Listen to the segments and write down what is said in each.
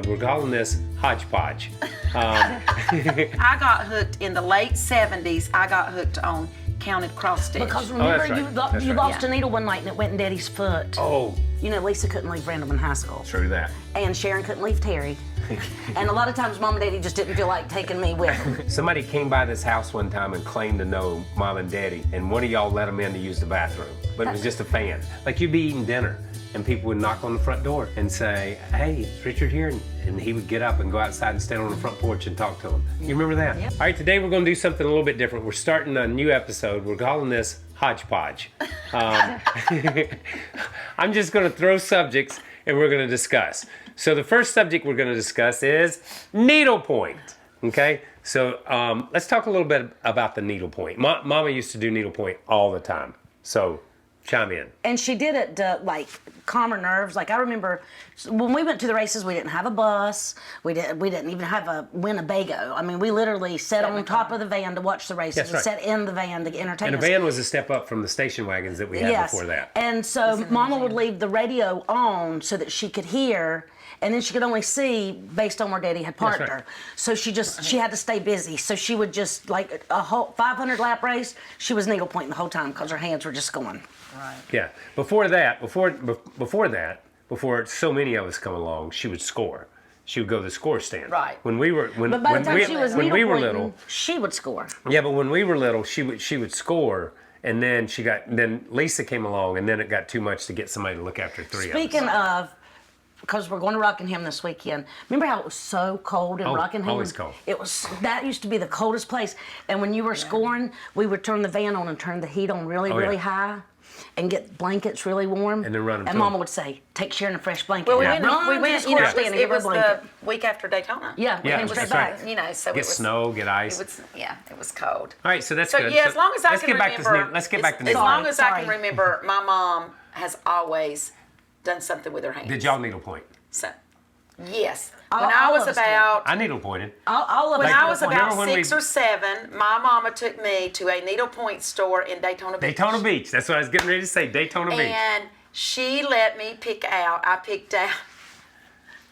We're calling this Hodgepodge. I got hooked in the late 70s. I got hooked on counted cross stitch. Because remember, right. you lost Yeah. a needle one night and it went in Daddy's foot. Oh, You know, Lisa couldn't leave Randall in high school. true that. And Sharon couldn't leave Terry. And a lot of times Mom and Daddy just didn't feel like taking me with them. Somebody came by this house one time and claimed to know Mom and Daddy, and one of y'all let them in to use the bathroom. But it was just a fan. Like you'd be eating dinner, and people would knock on the front door and say, "Hey, is Richard here?" And he would get up and go outside and stand on the front porch and talk to them. You remember that? Yep. All right, today we're going to do something a little bit different. We're starting a new episode. We're calling this Hodgepodge. I'm just going to throw subjects and we're going to discuss. So the first subject we're going to discuss is needlepoint. Okay, so let's talk a little bit about the needlepoint. Mama used to do needlepoint all the time. So chime in. And she did it to, like, calm her nerves. Like, I remember when we went to the races, we didn't have a bus. We didn't even have a Winnebago. I mean, we literally sat on top of the van to watch the races. That's We right. sat in the van to entertain And a us. van was a step up from the station wagons that we had before that. And so Mama would leave the radio on so that she could hear, and then she could only see based on where Daddy had parked right. her. So she had to stay busy. So she would just, like a whole 500 lap race, she was needlepointing the whole time because her hands were just going. Right. Yeah. Before so many of us come along, she would score. She would go to the score stand. Right. When we were when But by the time we, she was when we were needlepointing, little, she would score. yeah. But when we were little, she would score, and then then Lisa came along, and then it got too much to get somebody to look after three Speaking of us. of, because we're going to Rockingham this weekend. Remember how it was so cold in Rockingham? Always cold. That used to be the coldest place. And when you were scoring, we would turn the van on and turn the heat on really high, and get blankets really warm. And then run 'em And to Mama 'em. would say, "Take Sharon a fresh blanket." Well, we Yeah. went, you know, stand and it give her a was the blanket. week after Daytona. Yeah, we Yeah, came that's straight right. back. You know, so Get it was snow, get ice. It was, yeah, it was cold. All right, so that's So good. yeah, as long as I let's can get remember. back to let's get back to As long needlepoint. as I can Sorry. remember, my mom has always done something with her hands. Did y'all needlepoint? So, yes. All- When I all was of us did. about I needlepointed. All of when us I did was it. Remember about when 6 we- or 7, my mama took me to a needlepoint store in Daytona Beach. Daytona Beach. That's what I was getting ready to say. Daytona Beach. And she let me pick out. I picked out.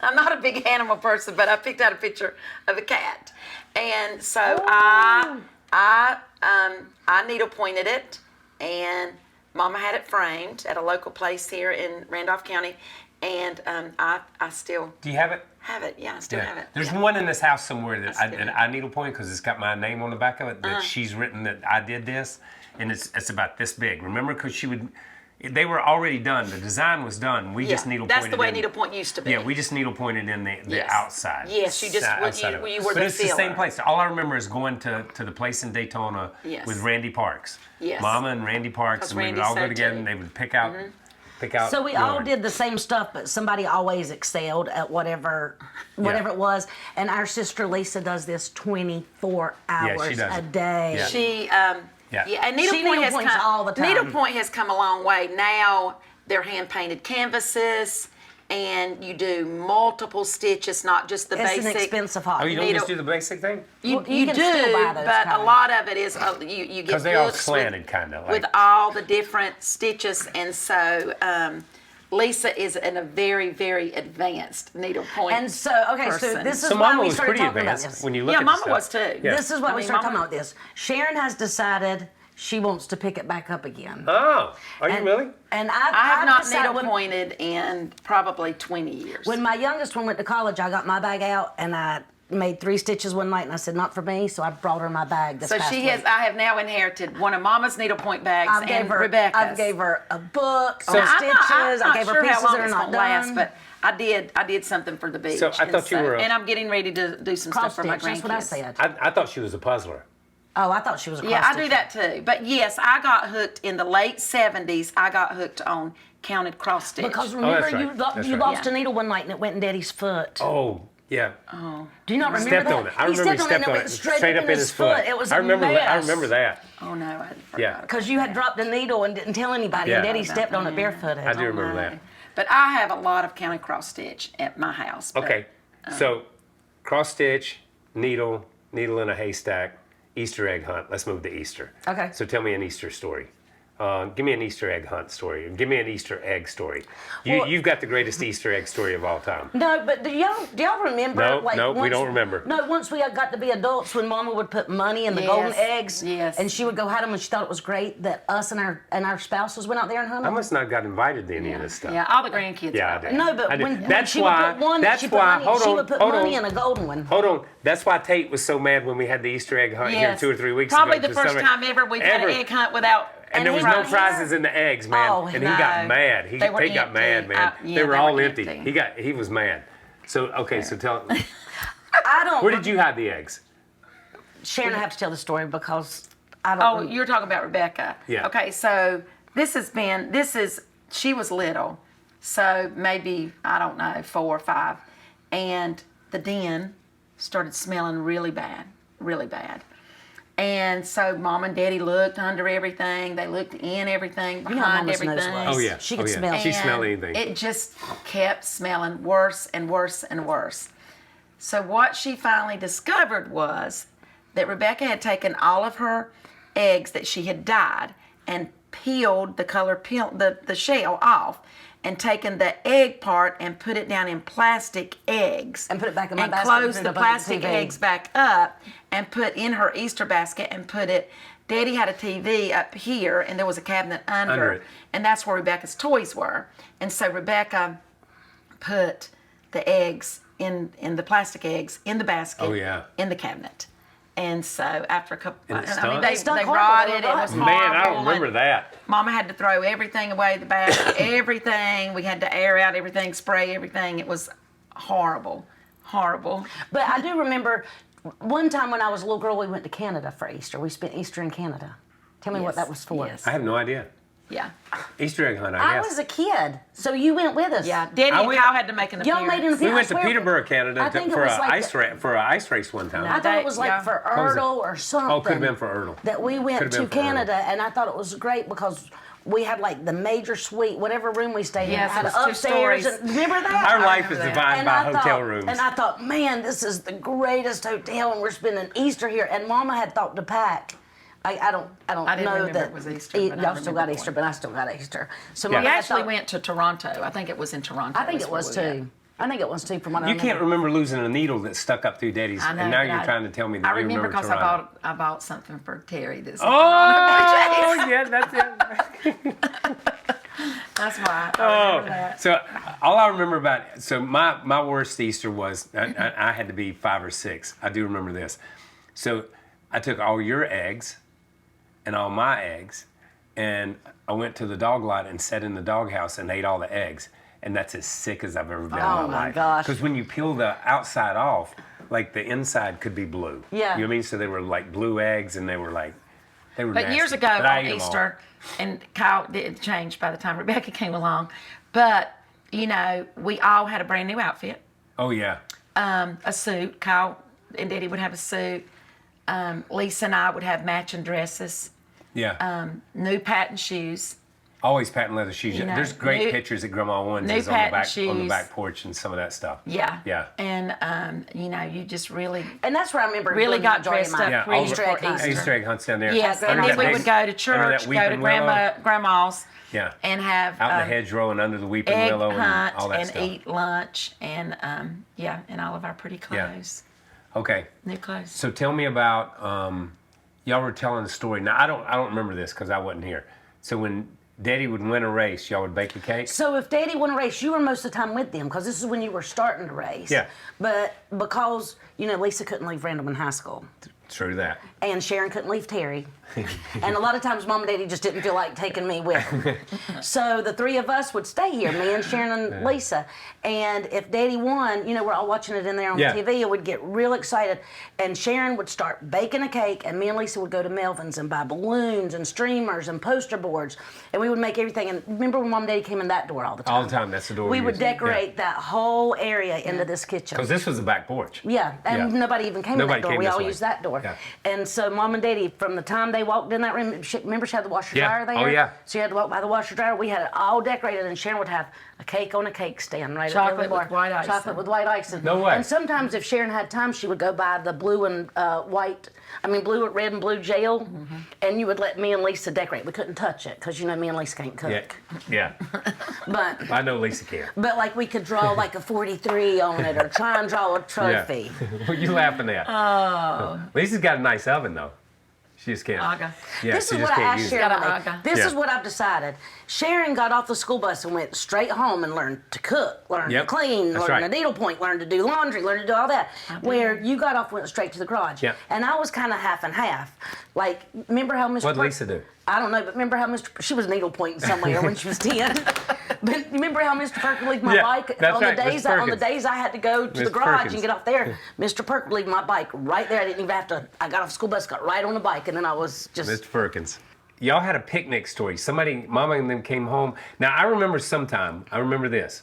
I'm not a big animal person, but I picked out a picture of a cat, and so I needlepointed it, and Mama had it framed at a local place here in Randolph County, and I still Do you have it? have it. Yeah, I still have it. There's Yeah. one in this house somewhere that still have it. I needlepoint because it's got my name on the back of it. Uh-huh. That she's written that I did this, and it's about this big. Remember, because they were already done. The design was done. We just needlepointed. That's the way in, needlepoint used to be. Yeah, we just needlepointed in the Yes. outside. Yes, you just outside of it. you were But the it's the same filler. place. All I remember is going to the place in Daytona Yes. with Randy Parks. Yes. Mama and Randy Parks, 'Cause and we would Randy's all go so together, too. and they would pick out. So we all yarn. did the same stuff, but somebody always excelled at whatever it was. And our sister Lisa does this 24 hours she does a it. day. Yeah. She Yeah. and She needlepoint has needlepoints come all the time. Needlepoint has come a long way. Now they're hand painted canvases, and you do multiple stitches, not just the It's basic. an expensive hobby. Oh, you don't needle- just do the basic thing? You, Well, you you can do, still buy those but a kinds. lot of it is you get Because they all books slanted, kind of. with all the different stitches, and so Lisa is a very, very advanced needlepoint. And so, okay, so person. this is So why Mama we was started pretty talking about advanced this. when you look Yeah, at the Mama stuff. was too. Yeah. This is why I we mean, started talking Mama- about this. Sharon has decided she wants to pick it back up again. Oh, are you And- really? And I have not decided needlepointed in probably 20 years. When my youngest one went to college, I got my bag out and I made 3 stitches one night, and I said, "Not for me," so I brought her my bag this So past she week. has. I have now inherited one of Mama's needlepoint bags and Rebecca's. I gave her a book, So- some I'm stitches. not I gave sure her pieces how long that are it's not gonna last, done. but I did something for the beach. So I thought you were a- and I'm getting ready to do some Cross stuff for my stitch. grandkids. That's what I said. I thought she was a puzzler. Oh, I thought she was a cross Yeah, I stitcher. do that too. But yes, I got hooked in the late 70s. I got hooked on counted cross stitch. Because remember, that's right. you That's you right. lost Yeah. a needle one night and it went in Daddy's foot. Oh, yeah. Do you not remember Stepped that? on it. I remember he stepped stepped and it on went it straight up in his foot. It was I remember a mess. that. I remember that. oh no, I forgot. Yeah. Because you had dropped a needle and didn't tell anybody, Yeah. and Daddy About stepped on it barefooted. I do remember No. that. But I have a lot of counted cross stitch at my house. but- Okay, so cross stitch, needle in a haystack, Easter egg hunt. Let's move to Easter. Okay. So tell me an Easter story. Give me an Easter egg hunt story. Give me an Easter egg story. You've got the greatest Easter egg story of all time. No, but do y'all remember? No, we don't remember. No, once we got to be adults, when Mama would put money in the golden eggs, and she would go hide them, and she thought it was great that us and our spouses went out there and hunted I them. must not have got invited to any of this stuff. Yeah, all the grandkids. Yeah, got I it. did. No, but I did. when she would put one, she would put money in a golden one. Hold on. That's why Tate was so mad when we had the Easter egg hunt here Yes. 2 or 3 weeks Probably ago. the first time ever we've had an egg hunt without. And there was no prizes in the eggs, man. Oh, and he got mad. He got mad, man. They were all empty. He was mad. So so tell. I don't. Where did you hide the eggs? Sharon, I have to tell the story because I don't. Oh, you're talking about Rebecca. Yeah. Okay, so she was little, so maybe, I don't know, 4 or 5. And the den started smelling really bad, really bad. And so Mom and Daddy looked under everything. They looked in everything, behind Mama's nose everything. was. Oh yeah, She could smell. She And smelled anything. It just kept smelling worse and worse and worse. So what she finally discovered was that Rebecca had taken all of her eggs that she had dyed and peeled the shell off, and taken the egg part and put it down in plastic eggs. And put it back in my and basket. closed the plastic eggs back up and put in her Easter basket and put it. Daddy had a TV up here, and there was a cabinet under it. And that's where Rebecca's toys were. And so Rebecca put the eggs in the plastic eggs in the basket. Oh, yeah. In the cabinet. And so after a couple, And it they stunk? horrible. rotted. They It were was rotten. Man, I don't horrible, remember and that. Mama had to throw everything away, the basket, everything. We had to air out everything, spray everything. It was horrible, horrible. But I do remember one time when I was a little girl, we went to Canada for Easter. We spent Easter in Canada. Tell me what that was for. Yes. I have no idea. Yeah. Easter egg hunt, I I guess. was a kid, so you went with us. Yeah. Daddy I and went- Kyle had to make an Y'all appearance. made an appearance. We went to I swear- Peterborough, Canada I think it for was an like ice race one time. I thought it was like Yeah. for was it? Ertl or something. Oh, could have been for Ertl. That we went Could've to been for Ertl. Canada, and I thought it was great because we had like the major suite, whatever room we stayed Yes, in, had it was 2 upstairs. stories. And remember that? Our life is remember that. defined by hotel rooms. And I thought, man, this is the greatest hotel, and we're spending Easter here. And Mama had thought to pack. I don't I didn't know remember that it was Easter, but I y'all still got remember Easter, going. but I still got Easter. So Yeah. Mama We had actually thought- went to Toronto. I think it was in Toronto. I think it was That's where we too. went. I think it was too. From what I You remember. can't remember losing a needle that stuck up through Daddy's, I know, and now but you're trying to tell me that I you remember because Toronto. I bought something for Terry. This. Oh, yeah, that's it. That's why. I remember that. So all I remember about my worst Easter was I had to be 5 or 6. I do remember this. So I took all your eggs and all my eggs, and I went to the dog lot and sat in the doghouse and ate all the eggs. And that's as sick as I've ever been in my life. Oh, my gosh. Because when you peel the outside off, like the inside could be blue. Yeah. You know what I mean? So they were like blue eggs, and they were But nasty. years ago But I on ate 'em all. Easter, and Kyle did change by the time Rebecca came along, but we all had a brand new outfit, Oh yeah. a suit. Kyle and Daddy would have a suit. Lisa and I would have matching dresses, Yeah. new patent shoes. Always patent leather shoes. You know, There's great new- pictures at Grandma Owen's new on the patent back on the shoes. back porch and some of that stuff. Yeah. Yeah. And you just really. And that's where I remember Really doing got the majority of dressed my up Yeah, for all Easter the egg hunt. Easter. Easter egg hunts down there. Yes, and Under then that we big- would go to under church, that go weeping to willow. grandma's, Yeah. and have Out in the hedgerow and under the weeping egg willow hunt and all that and stuff. eat lunch and and all of our pretty clothes, Okay. new clothes. So tell me about y'all were telling a story. Now I don't remember this because I wasn't here. So when Daddy would win a race, y'all would bake a cake. So if Daddy won a race, you were most of the time with them because this is when you were starting to race. Yeah. But because Lisa couldn't leave Randall in high school, True that. and Sharon couldn't leave Terry, and a lot of times Mom and Daddy just didn't feel like taking me with them. So the three of us would stay here, me and Sharon and Lisa. And if Daddy won, we're all watching it in there on Yeah. the TV, and we'd get real excited. And Sharon would start baking a cake, and me and Lisa would go to Melvin's and buy balloons and streamers and poster boards, and we would make everything. And remember when Mom and Daddy came in that door all the time? All the time. That's the door We we would used. decorate that whole area into this kitchen. Because this was the back porch. Yeah, and Yeah. nobody even came Nobody in that door. came We this all way. used that door. door. Yeah. And so Mom and Daddy, from the time they walked in that room, remember she had the washer Yeah. dryer there? Oh, yeah. So you had to walk by the washer dryer. We had it all decorated, and Sharon would have a cake on a cake stand right at the Chocolate end bar. with white icing. Chocolate with white icing. No way. And sometimes if Sharon had time, she would go buy the blue and blue, red and blue gel, and you would let me and Lisa decorate. We couldn't touch it because me and Lisa can't cook. Yeah. But I know Lisa can. but like we could draw like a 43 on it or try and draw a trophy. What are you laughing at? Oh. Lisa's got a nice oven though. She just can't. Aga. Yeah, This she is just what I can't asked use Sharon. it. Got a today. aga. This Yeah. is what I've decided. Sharon got off the school bus and went straight home and learned to cook, learned Yep. to clean, That's learned right. to needlepoint, learned to do laundry, learned to do all that. Where you got off, went straight to the garage. Yep. And I was kind of half and half. Like, remember how Mr. What'd Lisa do? I don't know, but remember how she was needlepointing somewhere when she was 10. But remember how Mr. Perk would leave my Yeah, bike that's on right, the Mr. days on the Perkins. days I had to go to the Mr. garage Perkins. and get off there. Mr. Perk would leave my bike right there. I didn't even have to. I got off the school bus, got right on the bike, and then I was just. Mr. Perkins. Y'all had a picnic story. Somebody, Mama and them came home. Now I remember this.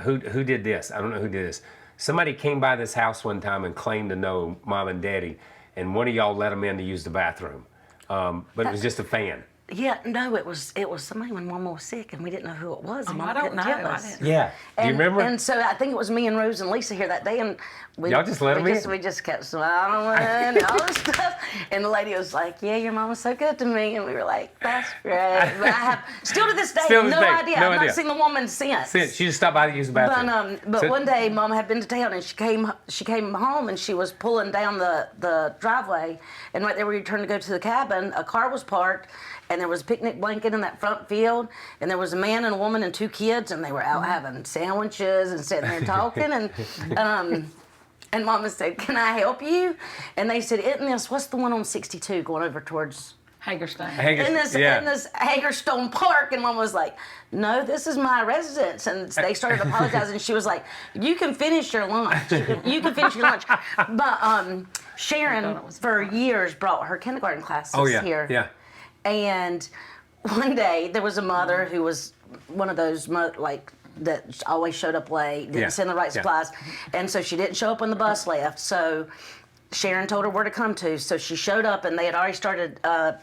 Who did this? I don't know who did this. Somebody came by this house one time and claimed to know Mom and Daddy, and one of y'all let them in to use the bathroom. But it was just a fan. Yeah, no, it was somebody when Mama was sick, and we didn't know who it was. And Oh, Mama I don't couldn't know. tell I us. didn't. Yeah. Do you remember? And so I think it was me and Rose and Lisa here that day, and Y'all just let 'em in? We just kept smiling and all this stuff. And the lady was like, "Yeah, your mom was so good to me," and we were like, "That's great." But I have still to this day Still to this no day, idea. no I've idea. not seen the woman since. She just stopped by to use the bathroom. But So- one day, Mom had been to town, and she came home, and she was pulling down the driveway, and right there where you turned to go to the cabin, a car was parked, and there was a picnic blanket in that front field, and there was a man and a woman and 2 kids, and they were out having sandwiches and sitting there talking, and Mama said, "Can I help you?" And they said, "Isn't this, what's the one on 62 going over towards Hagerstein. in this Hagerstone Park?" And Mom was like, "No, this is my residence." And they started apologizing. She was like, "You can finish your lunch. You can finish your lunch." But Sharon, for years, brought her kindergarten classes here. Yeah. And one day there was a mother who was one of those that always showed up late, didn't Yeah. send the right Yeah. supplies, and so she didn't show up when the bus left. So Sharon told her where to come to. So she showed up, and they had already started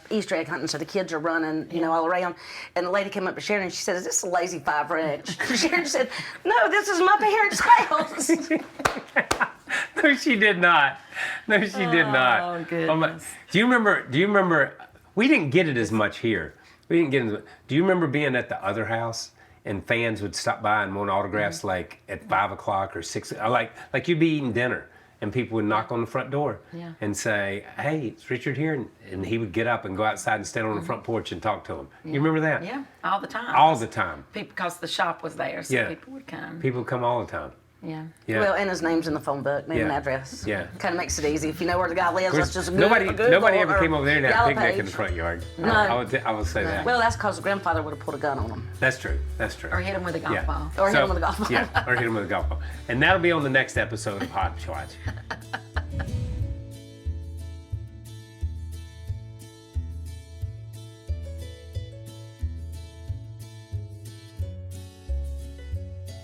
Easter egg hunting. So the kids are running, all around. And the lady came up to Sharon, and she said, "Is this a lazy 5 wrench?" Sharon said, "No, this is my parents' house." No, she did not. No, she did not. Oh, goodness. Do you remember? We didn't get it as much here. We didn't get it. Do you remember being at the other house and fans would stop by and want autographs like at 5 o'clock or 6? Like you'd be eating dinner and people would knock on the front door and say, "Hey, it's Richard here," and he would get up and go outside and stand on the front porch and talk to them. You remember that? Yeah, all the time. All the time. Because the shop was there, so Yeah. people would come. People come all the time. Yeah. Yeah. Well, and his name's in the phone book, name and Yeah. address. Yeah. Kind of makes it easy. If you know where the guy lives, let's just nobody Google ever or came over there and had a Yellow picnic in Page. the front yard. No. I will say that. Well, that's because the grandfather would have pulled a gun on him. That's true. That's true. Or hit him with a golf ball. Or hit him with a golf ball. Yeah, or hit him with a golf ball. And that'll be on the next episode of Hodgepodge.